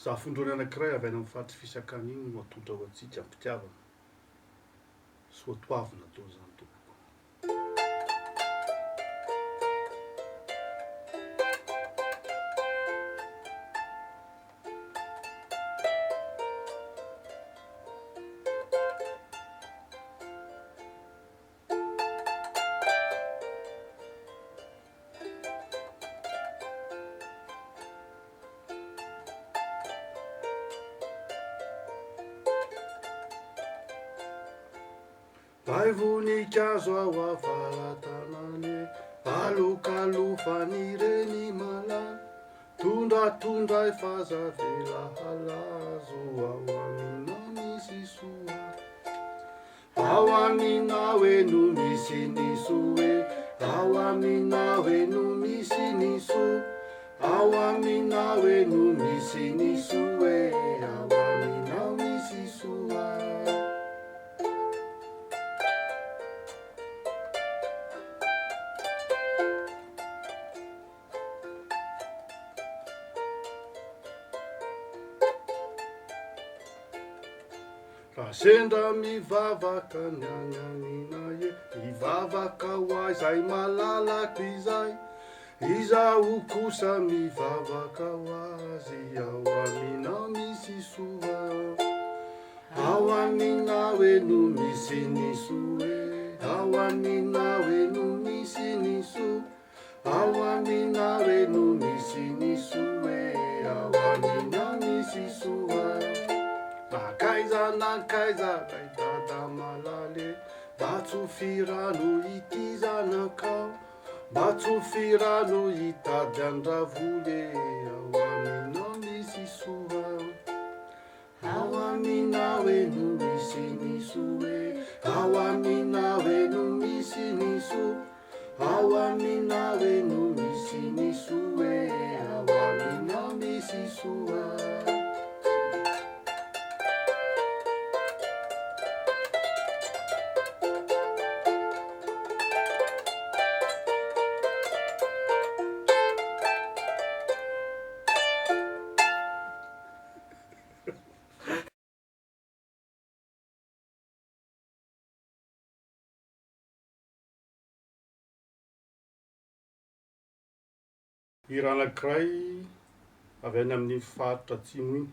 Zafindraony anankiray avy any amin'ny faty fisakana igny no atondra ho antsika mpitiavana. Soa toavina atao zany tompoko. Vai voninkazo ao avatanane, alokalofany reny mala, tondratondray fazavela halazo, ao aminao misy soa. Ao aminao no misy nisoe, ao aminao no misy niso, ao aminao no misy nisoe, ao aminao misy soa. Raha sendra mivavaka ny agnanina e, mivavaka ho ahy zay malalaky izay, izaho kosa mivavaka ho azy, ao aminao misy soa. Ao aminao no misy nisoe, ao aminao no misy niso, ao aminao no misy nisoe, ao aminao misy soa. Nakaiza ray dada malale, mba tsofirano ity zanakao, mba tsofirano hitady andravole, ao aminao misy soa. Ao aminao no misy nisoe, ao aminao no misy niso, ao aminao no misy nisoe, ao aminao misy soa. Hira anankiray avy any amin'ny faritra atsimo igny,